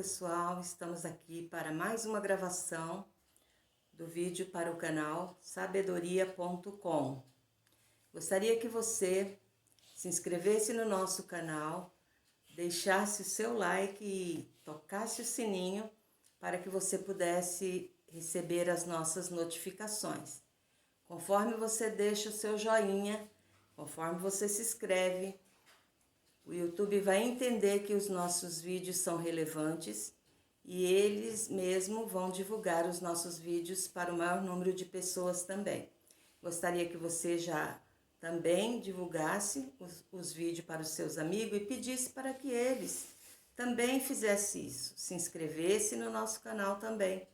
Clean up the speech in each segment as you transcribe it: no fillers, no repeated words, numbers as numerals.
pessoal, estamos aqui para mais uma gravação do vídeo para o canal sabedoria.com. Gostaria que você se inscrevesse no nosso canal, deixasse o seu like e tocasse o sininho para que você pudesse receber as nossas notificações. Conforme você deixa o seu joinha, conforme você se inscreve, o YouTube vai entender que os nossos vídeos são relevantes e eles mesmo vão divulgar os nossos vídeos para o maior número de pessoas também. Gostaria que você já também divulgasse os vídeos para os seus amigos e pedisse para que eles também fizessem isso, se inscrevesse no nosso canal também.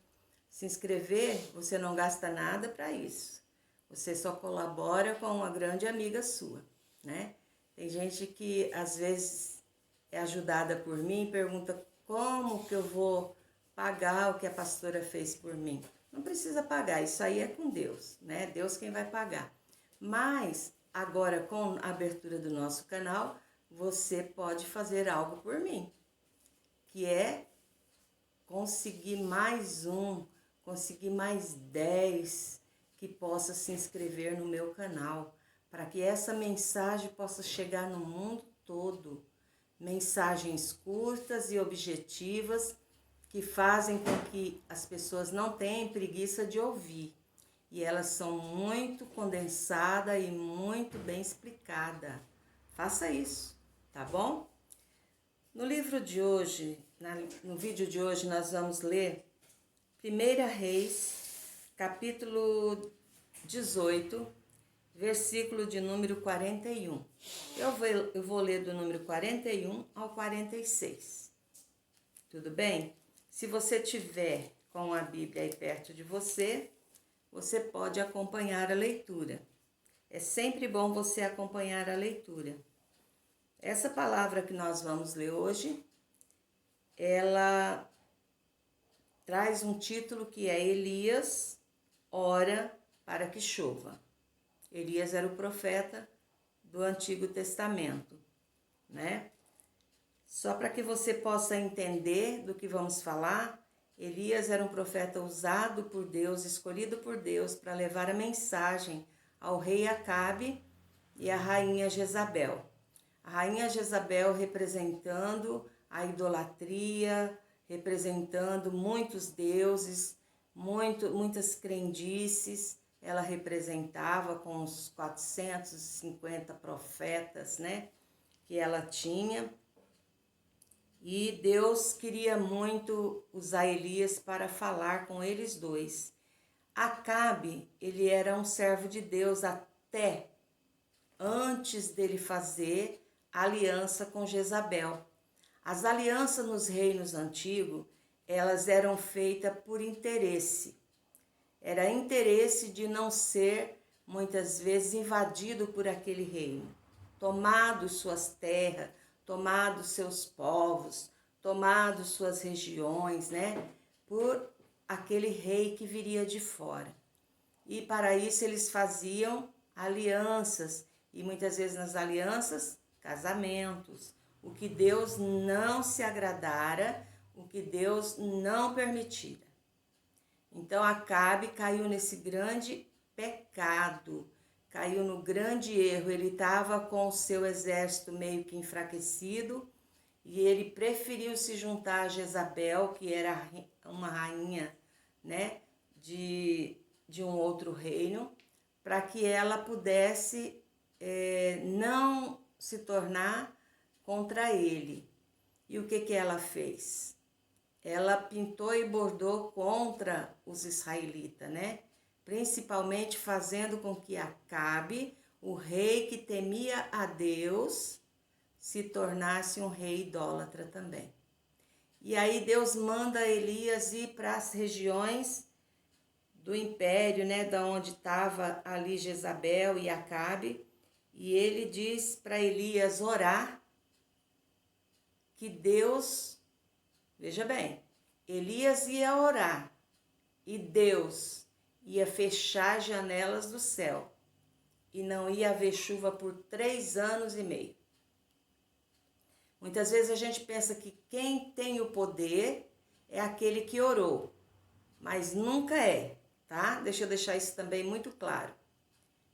Se inscrever, você não gasta nada para isso. Você só colabora com uma grande amiga sua, né? Tem gente que às vezes é ajudada por mim e pergunta como que eu vou pagar o que a pastora fez por mim. Não precisa pagar, isso aí é com Deus, né? Deus quem vai pagar. Mas agora com a abertura do nosso canal, você pode fazer algo por mim, que é conseguir mais conseguir mais 10 que possa se inscrever no meu canal, para que essa mensagem possa chegar no mundo todo. Mensagens curtas e objetivas que fazem com que as pessoas não tenham preguiça de ouvir. E elas são muito condensadas e muito bem explicadas. Faça isso, tá bom? No livro de hoje, no vídeo de hoje, nós vamos ler 1 Reis, capítulo 18, versículo de número 41. Eu vou ler do número 41 ao 46. Tudo bem? Se você tiver com a Bíblia aí perto de você, você pode acompanhar a leitura. É sempre bom você acompanhar a leitura. Essa palavra que nós vamos ler hoje, ela traz um título que é Elias ora para que chova. Elias era o profeta do Antigo Testamento, né? Só para que você possa entender do que vamos falar, Elias era um profeta usado por Deus, escolhido por Deus para levar a mensagem ao rei Acabe e à rainha Jezabel. A rainha Jezabel representando a idolatria, representando muitos deuses, muitas crendices. Ela representava com os 450 profetas, né, que ela tinha. E Deus queria muito usar Elias para falar com eles dois. Acabe, ele era um servo de Deus até antes dele fazer aliança com Jezabel. As alianças nos reinos antigos, elas eram feitas por interesse. Era interesse de não ser, muitas vezes, invadido por aquele reino, tomado suas terras, tomado seus povos, tomado suas regiões, né, por aquele rei que viria de fora. E para isso eles faziam alianças, e muitas vezes nas alianças, casamentos, o que Deus não se agradara, o que Deus não permitira. Então Acabe caiu nesse grande pecado, caiu no grande erro. Ele estava com o seu exército meio que enfraquecido e ele preferiu se juntar a Jezabel, que era uma rainha, né, de um outro reino, para que ela pudesse não se tornar contra ele. E o que ela fez? Ela pintou e bordou contra os israelitas, né? Principalmente fazendo com que Acabe, o rei que temia a Deus, se tornasse um rei idólatra também. E aí Deus manda Elias ir para as regiões do império, né? Da onde estava ali Jezabel e Acabe. E ele diz para Elias orar que Deus... Veja bem, Elias ia orar e Deus ia fechar as janelas do céu e não ia haver chuva por 3 anos e meio. Muitas vezes a gente pensa que quem tem o poder é aquele que orou, mas nunca é, tá? Deixa eu deixar isso também muito claro.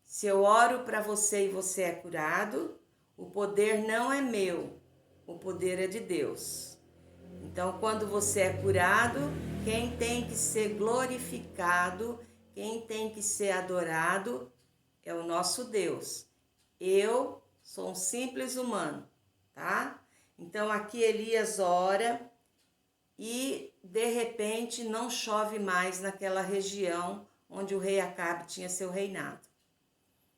Se eu oro para você e você é curado, o poder não é meu, o poder é de Deus. Então, quando você é curado, quem tem que ser glorificado, quem tem que ser adorado é o nosso Deus. Eu sou um simples humano, tá? Então, aqui Elias ora e, de repente, não chove mais naquela região onde o rei Acabe tinha seu reinado.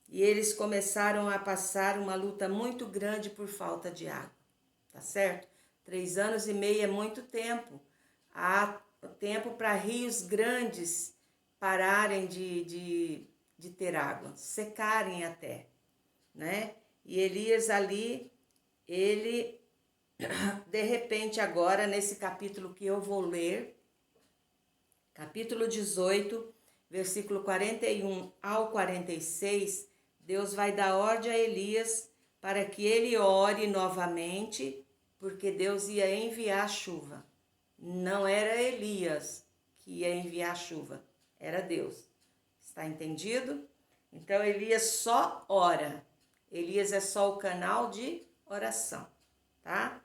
E eles começaram a passar uma luta muito grande por falta de água, tá certo? 3 anos e meio é muito tempo. Há tempo para rios grandes pararem de ter água, secarem até, né? E Elias ali, ele, de repente agora, nesse capítulo que eu vou ler, capítulo 18, versículo 41 ao 46, Deus vai dar ordem a Elias para que ele ore novamente, porque Deus ia enviar chuva. Não era Elias que ia enviar chuva, era Deus. Está entendido? Então Elias só ora. Elias é só o canal de oração, tá?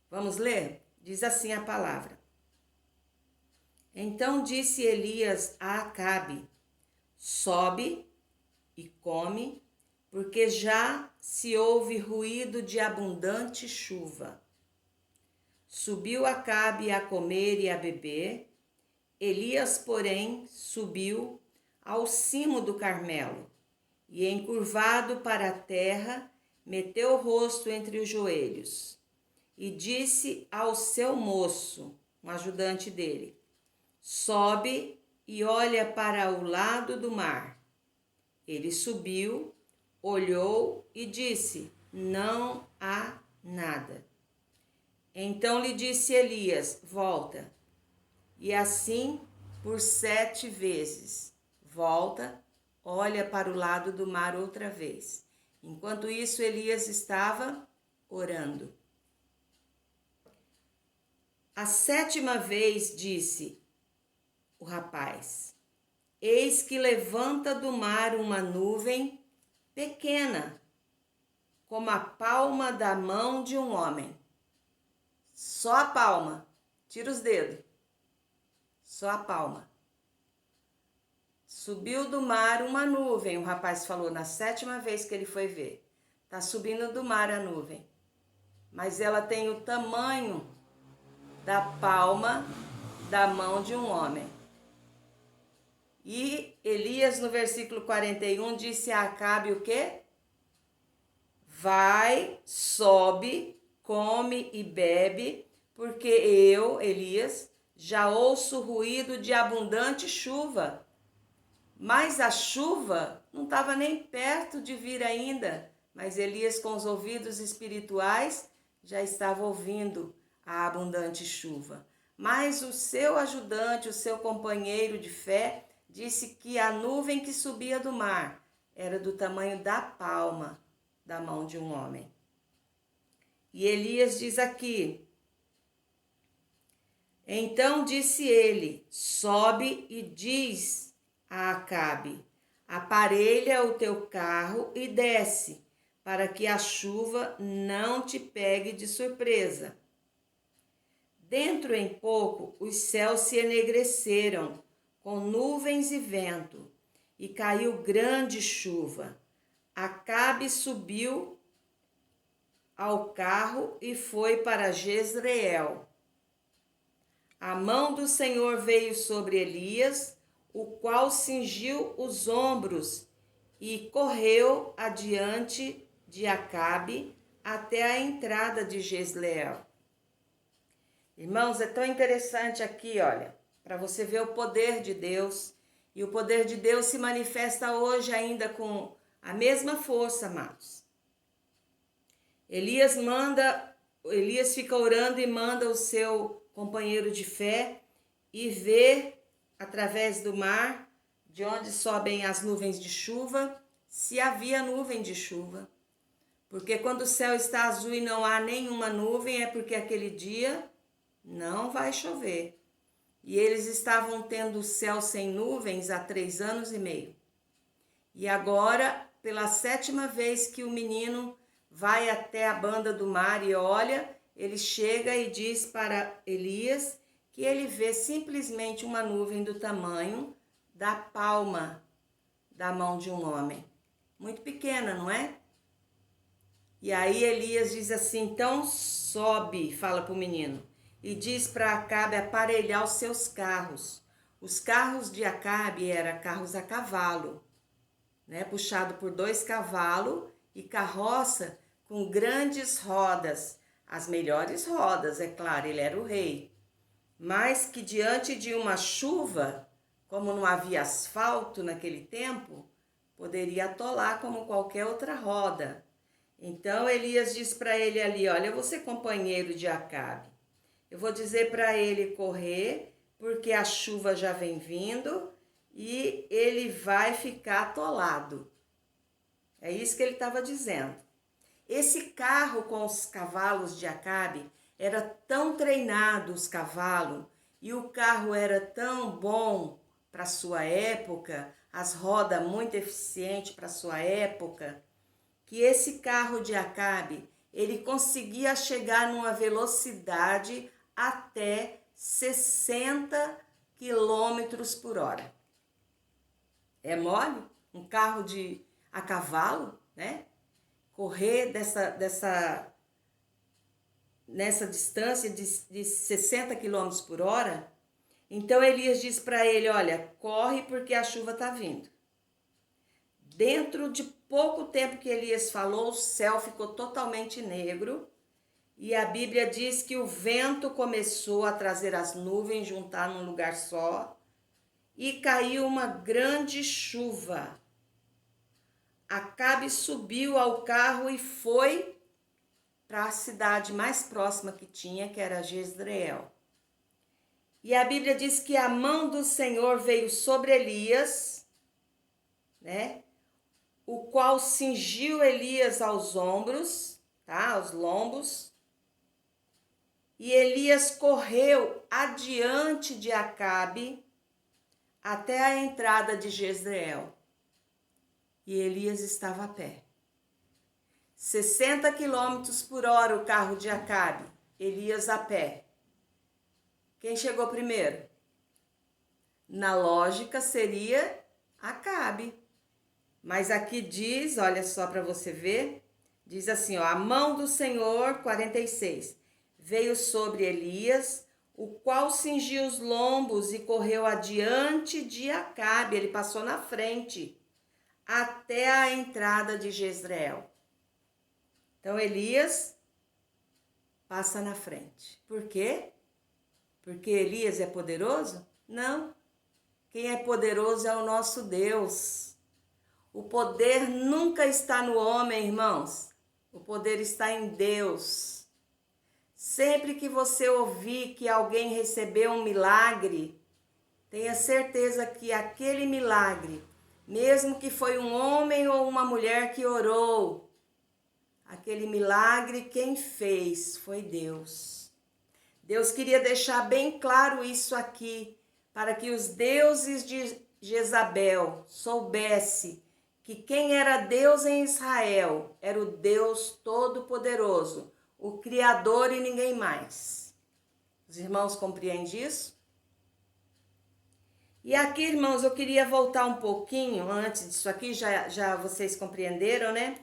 Vamos ler? Diz assim a palavra. Então disse Elias a Acabe: sobe e come, porque já se ouve ruído de abundante chuva. Subiu Acabe a comer e a beber. Elias, porém, subiu ao cimo do Carmelo e, encurvado para a terra, meteu o rosto entre os joelhos e disse ao seu moço, um ajudante dele: sobe e olha para o lado do mar. Ele subiu, olhou e disse: não há nada. Então lhe disse Elias: volta. E assim por 7 vezes. Volta, olha para o lado do mar outra vez. Enquanto isso, Elias estava orando. A 7ª vez disse o rapaz: eis que levanta do mar uma nuvem pequena, como a palma da mão de um homem. Só a palma, tira os dedos. Só a palma. Subiu do mar uma nuvem, o rapaz falou na 7ª vez que ele foi ver. Tá subindo do mar a nuvem. Mas ela tem o tamanho da palma da mão de um homem. E Elias, no versículo 41, disse a Acabe o quê? Vai, sobe, come e bebe, porque eu, Elias, já ouço o ruído de abundante chuva. Mas a chuva não estava nem perto de vir ainda, mas Elias, com os ouvidos espirituais, já estava ouvindo a abundante chuva. Mas o seu ajudante, o seu companheiro de fé, disse que a nuvem que subia do mar era do tamanho da palma da mão de um homem. E Elias diz aqui: então disse ele: sobe e diz a Acabe: aparelha o teu carro e desce, para que a chuva não te pegue de surpresa. Dentro em pouco os céus se enegreceram, com nuvens e vento, e caiu grande chuva. Acabe subiu ao carro e foi para Jezreel. A mão do Senhor veio sobre Elias, o qual cingiu os ombros e correu adiante de Acabe até a entrada de Jezreel. Irmãos, é tão interessante aqui, olha, para você ver o poder de Deus. E o poder de Deus se manifesta hoje ainda com a mesma força, amados. Elias fica orando e manda o seu companheiro de fé e vê através do mar, de onde sobem as nuvens de chuva, se havia nuvem de chuva. Porque quando o céu está azul e não há nenhuma nuvem, é porque aquele dia não vai chover. E eles estavam tendo o céu sem nuvens há 3 anos e meio. E agora, pela 7ª vez que o menino vai até a banda do mar e olha, ele chega e diz para Elias que ele vê simplesmente uma nuvem do tamanho da palma da mão de um homem. Muito pequena, não é? E aí Elias diz assim, então sobe, fala para o menino, e diz para Acabe aparelhar os seus carros. Os carros de Acabe eram carros a cavalo, né, puxado por 2 cavalos e carroça com grandes rodas, as melhores rodas, é claro, ele era o rei. Mas que diante de uma chuva, como não havia asfalto naquele tempo, poderia atolar como qualquer outra roda. Então Elias diz para ele ali, olha, eu vou ser companheiro de Acabe. Eu vou dizer para ele correr, porque a chuva já vem vindo e ele vai ficar atolado. É isso que ele estava dizendo. Esse carro com os cavalos de Acabe era tão treinado, os cavalos, e o carro era tão bom para sua época, as rodas muito eficientes para sua época, que esse carro de Acabe, ele conseguia chegar numa velocidade até 60 quilômetros por hora. É mole? Um carro a cavalo, né? Correr nessa distância de 60 quilômetros por hora. Então Elias diz para ele, olha, corre porque a chuva está vindo. Dentro de pouco tempo que Elias falou, o céu ficou totalmente negro e a Bíblia diz que o vento começou a trazer as nuvens, juntar num lugar só e caiu uma grande chuva. Acabe subiu ao carro e foi para a cidade mais próxima que tinha, que era Jezreel. E a Bíblia diz que a mão do Senhor veio sobre Elias, né? O qual cingiu Elias aos ombros, tá? Aos lombos. E Elias correu adiante de Acabe até a entrada de Jezreel. E Elias estava a pé. 60 quilômetros por hora o carro de Acabe, Elias a pé. Quem chegou primeiro? Na lógica seria Acabe. Mas aqui diz, olha só para você ver, diz assim, ó, a mão do Senhor, 46, veio sobre Elias, o qual cingiu os lombos e correu adiante de Acabe, ele passou na frente, até a entrada de Jezreel. Então Elias passa na frente. Por quê? Porque Elias é poderoso? Não. Quem é poderoso é o nosso Deus. O poder nunca está no homem, irmãos. O poder está em Deus. Sempre que você ouvir que alguém recebeu um milagre, tenha certeza que aquele milagre, mesmo que foi um homem ou uma mulher que orou, aquele milagre quem fez foi Deus. Deus queria deixar bem claro isso aqui, para que os deuses de Jezabel soubessem que quem era Deus em Israel era o Deus Todo-Poderoso, o Criador e ninguém mais. Os irmãos compreendem isso? E aqui, irmãos, eu queria voltar um pouquinho, antes disso aqui, já vocês compreenderam, né?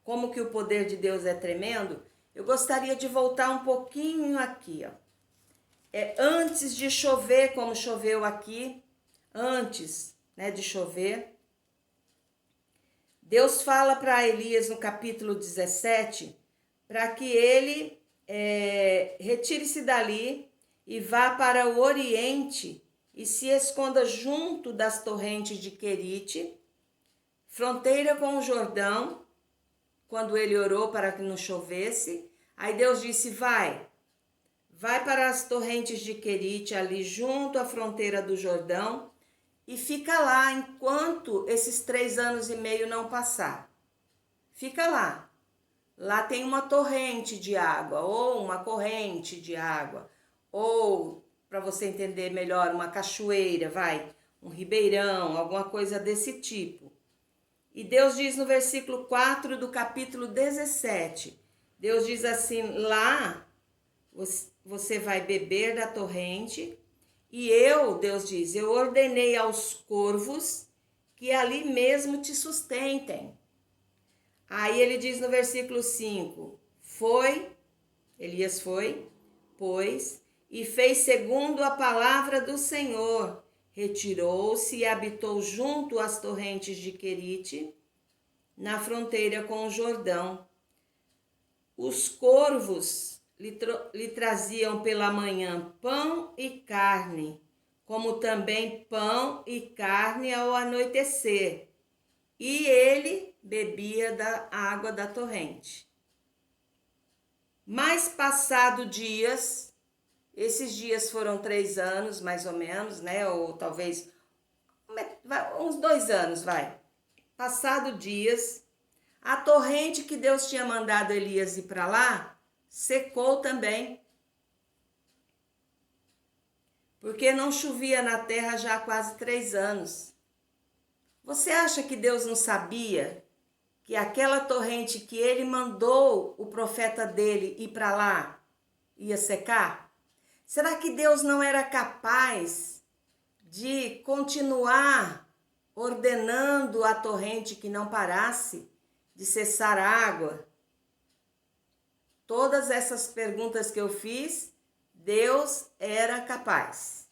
Como que o poder de Deus é tremendo. Eu gostaria de voltar um pouquinho aqui, ó. Antes de chover, como choveu aqui, antes, né, de chover, Deus fala para Elias no capítulo 17, para que ele retire-se dali e vá para o oriente e se esconda junto das torrentes de Querite, fronteira com o Jordão, quando ele orou para que não chovesse. Aí Deus disse, vai para as torrentes de Querite, ali junto à fronteira do Jordão, e fica lá enquanto esses 3 anos e meio não passar. Fica lá. lá tem uma torrente de água, ou uma corrente de água, ou, para você entender melhor, uma cachoeira, um ribeirão, alguma coisa desse tipo. E Deus diz no versículo 4 do capítulo 17, Deus diz assim, lá você vai beber da torrente, e Deus diz, eu ordenei aos corvos que ali mesmo te sustentem. Aí ele diz no versículo 5, Elias foi, pois, e fez segundo a palavra do Senhor, retirou-se e habitou junto às torrentes de Querite, na fronteira com o Jordão. Os corvos lhe traziam pela manhã pão e carne, como também pão e carne ao anoitecer, e ele bebia da água da torrente. Mas passado dias, esses dias foram 3 anos, mais ou menos, né? Ou talvez uns 2 anos, Passado dias, a torrente que Deus tinha mandado Elias ir para lá, secou também. Porque não chovia na terra já há quase 3 anos. Você acha que Deus não sabia que aquela torrente que ele mandou o profeta dele ir para lá ia secar? Será que Deus não era capaz de continuar ordenando a torrente que não parasse de cessar a água? Todas essas perguntas que eu fiz, Deus era capaz.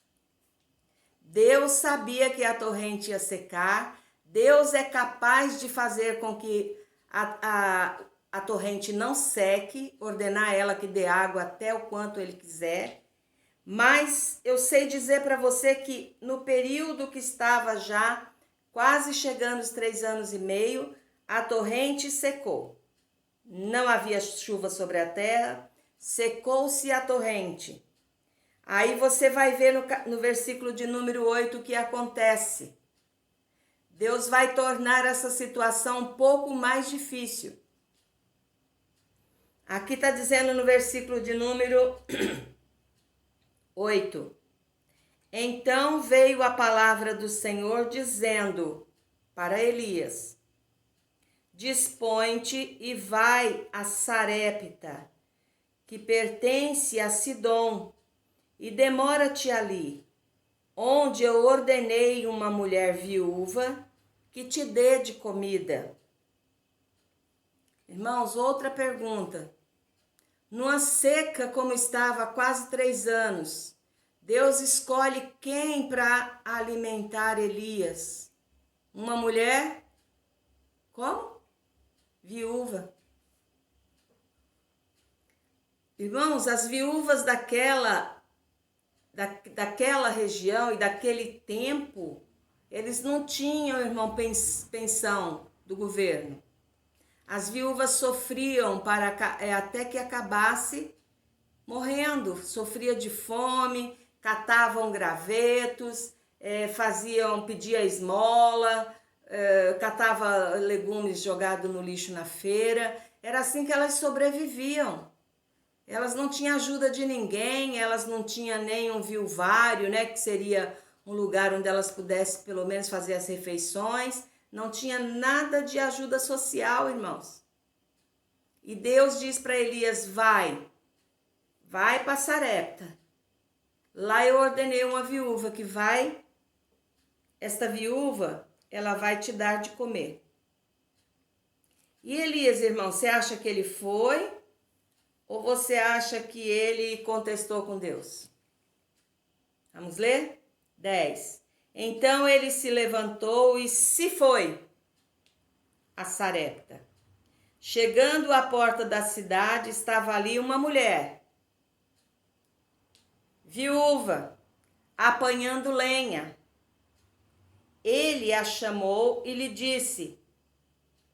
Deus sabia que a torrente ia secar. Deus é capaz de fazer com que a torrente não seque, ordenar ela que dê água até o quanto ele quiser. Mas eu sei dizer para você que no período que estava já quase chegando os 3 anos e meio, a torrente secou. Não havia chuva sobre a terra, secou-se a torrente. Aí você vai ver no versículo de número 8 o que acontece. Deus vai tornar essa situação um pouco mais difícil. Aqui está dizendo no versículo de número 8. Então veio a palavra do Senhor dizendo para Elias: dispõe-te e vai a Sarepta, que pertence a Sidom, e demora-te ali, onde eu ordenei uma mulher viúva que te dê de comida. Irmãos, outra pergunta. Numa seca como estava há quase 3 anos, Deus escolhe quem para alimentar Elias? Uma mulher? Como? Viúva. Irmãos, as viúvas daquela região e daquele tempo, eles não tinham, irmão, pensão do governo. As viúvas sofriam até que acabasse morrendo, sofria de fome, catavam gravetos, pedia esmola, catava legumes jogados no lixo na feira. Era assim que elas sobreviviam. Elas não tinham ajuda de ninguém, elas não tinham nem um viuvário, né, que seria um lugar onde elas pudessem pelo menos fazer as refeições. Não tinha nada de ajuda social, irmãos. E Deus diz para Elias, vai para Sarepta. Lá eu ordenei uma viúva que esta viúva, ela vai te dar de comer. E Elias, irmão, você acha que ele foi? Ou você acha que ele contestou com Deus? Vamos ler? 10. Então ele se levantou e se foi a Sarepta. Chegando à porta da cidade, estava ali uma mulher, viúva, apanhando lenha. Ele a chamou e lhe disse: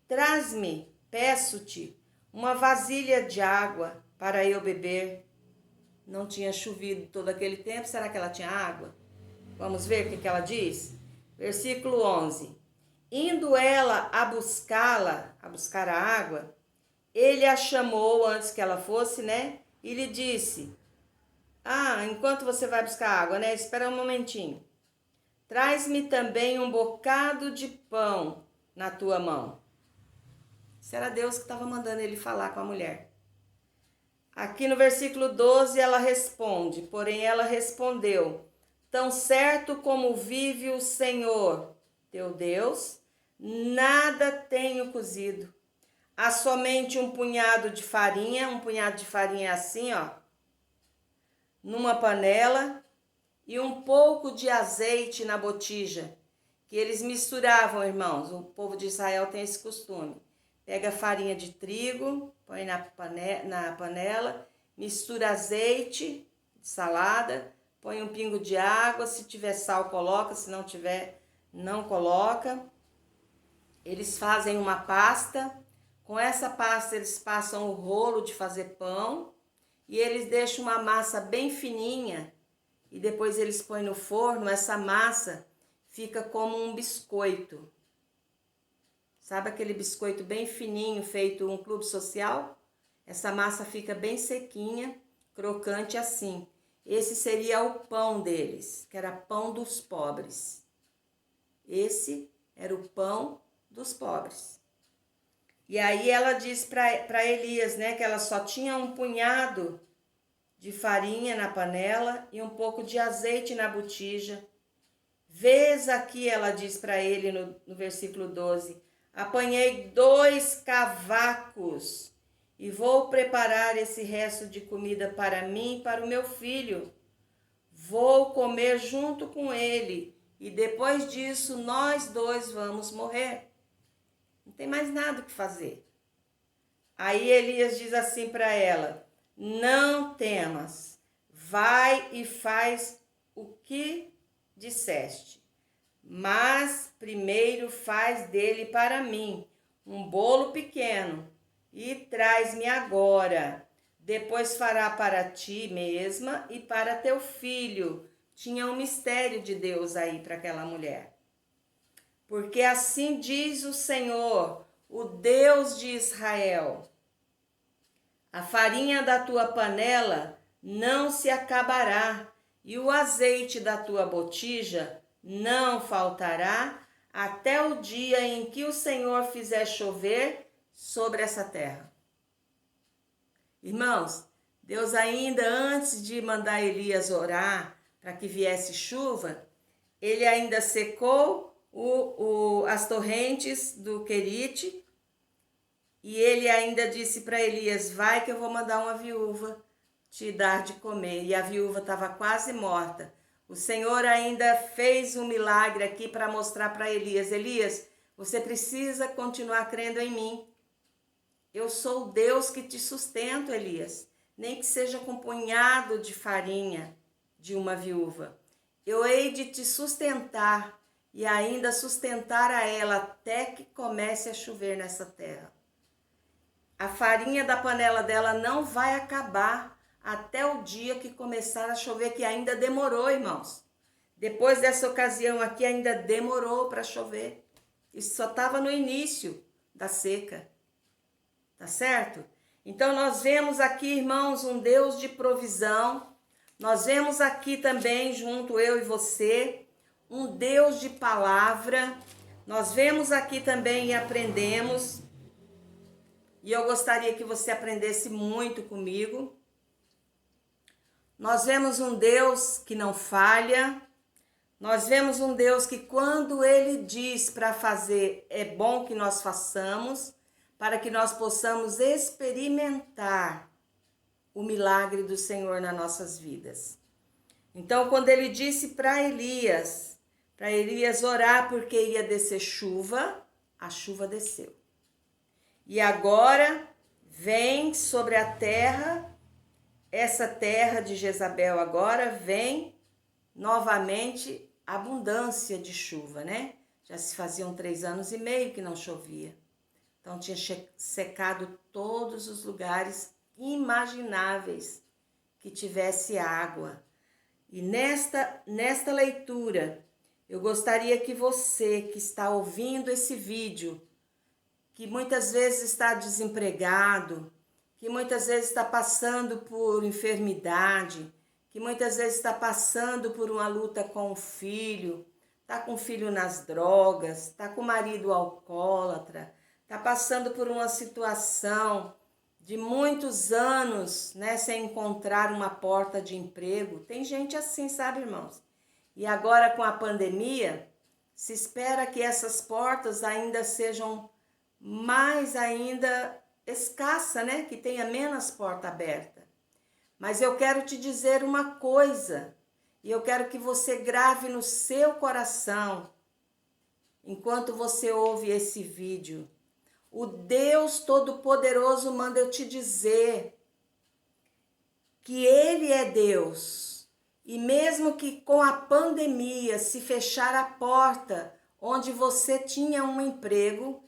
traz-me, peço-te, uma vasilha de água para eu beber. Não tinha chovido todo aquele tempo, será que ela tinha água? Vamos ver o que ela diz? Versículo 11. Indo ela a buscar a água, ele a chamou antes que ela fosse, né? E lhe disse: enquanto você vai buscar água, né? Espera um momentinho. Traz-me também um bocado de pão na tua mão. Isso era Deus que estava mandando ele falar com a mulher. Aqui no versículo 12 ela responde, porém ela respondeu: tão certo como vive o Senhor, teu Deus, nada tenho cozido. Há somente um punhado de farinha assim, ó, numa panela, e um pouco de azeite na botija, que eles misturavam, irmãos. O povo de Israel tem esse costume. Pega farinha de trigo, põe na panela, mistura azeite de salada, põe um pingo de água, se tiver sal coloca, se não tiver, não coloca. Eles fazem uma pasta, com essa pasta eles passam o rolo de fazer pão e eles deixam uma massa bem fininha e depois eles põem no forno. Essa massa fica como um biscoito. Sabe aquele biscoito bem fininho, feito um clube social? Essa massa fica bem sequinha, crocante assim. Esse seria o pão deles, que era pão dos pobres. Esse era o pão dos pobres. E aí ela diz para Elias, né, que ela só tinha um punhado de farinha na panela e um pouco de azeite na botija. Vês aqui, ela diz para ele no versículo 12, apanhei 2 cavacos e vou preparar esse resto de comida para mim e para o meu filho. Vou comer junto com ele e depois disso nós 2 vamos morrer. Não tem mais nada o que fazer. Aí Elias diz assim para ela: não temas, vai e faz o que disseste. Mas primeiro faz dele para mim um bolo pequeno e traz-me agora. Depois fará para ti mesma e para teu filho. Tinha um mistério de Deus aí para aquela mulher. Porque assim diz o Senhor, o Deus de Israel: a farinha da tua panela não se acabará, e o azeite da tua botija não faltará, até o dia em que o Senhor fizer chover sobre essa terra. Irmãos, Deus ainda antes de mandar Elias orar para que viesse chuva, ele ainda secou as torrentes do Querite, e ele ainda disse para Elias: vai que eu vou mandar uma viúva te dar de comer. E a viúva estava quase morta. O Senhor ainda fez um milagre aqui para mostrar para Elias: Elias, você precisa continuar crendo em mim. Eu sou o Deus que te sustento, Elias. Nem que seja com um punhado de farinha de uma viúva. Eu hei de te sustentar e ainda sustentar a ela até que comece a chover nessa terra. A farinha da panela dela não vai acabar até o dia que começar a chover, que ainda demorou, irmãos. Depois dessa ocasião aqui, ainda demorou para chover. Isso só estava no início da seca. Tá certo? Então, nós vemos aqui, irmãos, um Deus de provisão. Nós vemos aqui também, junto eu e você, um Deus de palavra. Nós vemos aqui também e aprendemos. E eu gostaria que você aprendesse muito comigo. Nós vemos um Deus que não falha. Nós vemos um Deus que quando Ele diz para fazer, é bom que nós façamos, para que nós possamos experimentar o milagre do Senhor nas nossas vidas. Então, quando Ele disse para Elias orar porque ia descer chuva, a chuva desceu. E agora vem sobre a terra, essa terra de Jezabel agora vem novamente abundância de chuva, né? Já se faziam 3 anos e meio que não chovia. Então tinha secado todos os lugares imagináveis que tivesse água. E nesta leitura, eu gostaria que você que está ouvindo esse vídeo, que muitas vezes está desempregado, que muitas vezes está passando por enfermidade, que muitas vezes está passando por uma luta com o filho, está com o filho nas drogas, está com o marido alcoólatra, está passando por uma situação de muitos anos, né, sem encontrar uma porta de emprego. Tem gente assim, sabe, irmãos? E agora com a pandemia, se espera que essas portas ainda sejam mais ainda escassa, né? Que tenha menos porta aberta. Mas eu quero te dizer uma coisa, e eu quero que você grave no seu coração, enquanto você ouve esse vídeo. O Deus Todo-Poderoso manda eu te dizer que Ele é Deus. E mesmo que com a pandemia se fechar a porta onde você tinha um emprego,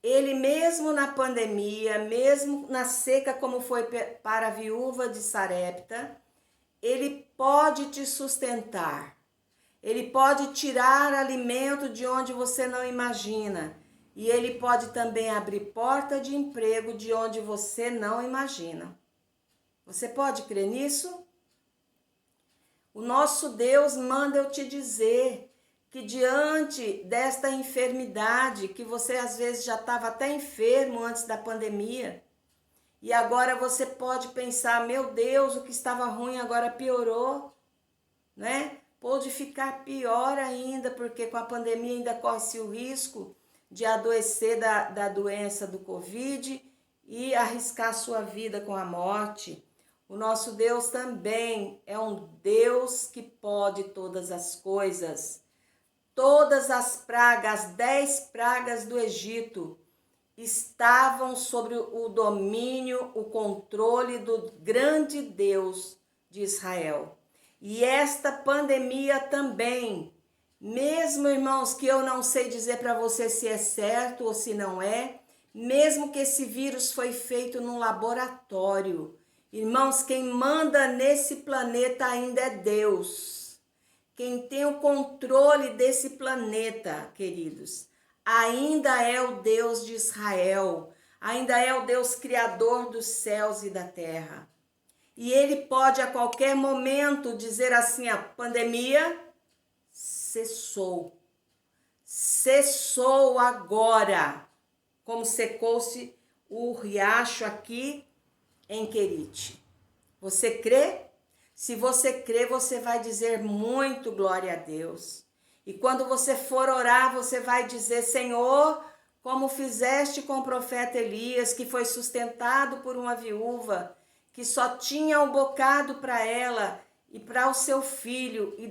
Ele mesmo na pandemia, mesmo na seca como foi para a viúva de Sarepta, Ele pode te sustentar. Ele pode tirar alimento de onde você não imagina. E Ele pode também abrir porta de emprego de onde você não imagina. Você pode crer nisso? O nosso Deus manda eu te dizer que diante desta enfermidade, que você às vezes já estava até enfermo antes da pandemia, e agora você pode pensar, meu Deus, o que estava ruim agora piorou, né? Pode ficar pior ainda, porque com a pandemia ainda corre-se o risco de adoecer da doença do Covid e arriscar sua vida com a morte. O nosso Deus também é um Deus que pode todas as coisas. Todas as pragas, as 10 pragas do Egito, estavam sobre o domínio, o controle do grande Deus de Israel. E esta pandemia também, mesmo, irmãos, que eu não sei dizer para você se é certo ou se não é, mesmo que esse vírus foi feito num laboratório, irmãos, quem manda nesse planeta ainda é Deus. Quem tem o controle desse planeta, queridos, ainda é o Deus de Israel, ainda é o Deus criador dos céus e da terra. E Ele pode a qualquer momento dizer assim, a pandemia cessou. Cessou agora, como secou-se o riacho aqui em Querite. Você crê? Se você crê, você vai dizer muito glória a Deus. E quando você for orar, você vai dizer, Senhor, como fizeste com o profeta Elias, que foi sustentado por uma viúva, que só tinha um bocado para ela e para o seu filho, e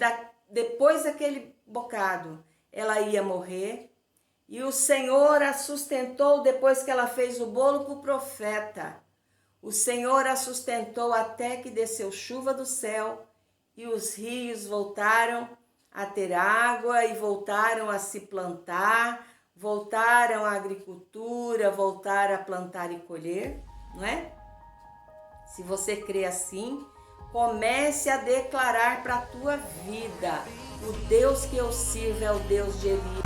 depois daquele bocado, ela ia morrer. E o Senhor a sustentou depois que ela fez o bolo para o profeta. O Senhor a sustentou até que desceu chuva do céu e os rios voltaram a ter água e voltaram a se plantar, voltaram à agricultura, voltaram a plantar e colher, não é? Se você crê assim, comece a declarar para a tua vida: o Deus que eu sirvo é o Deus de Elias.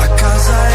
A casa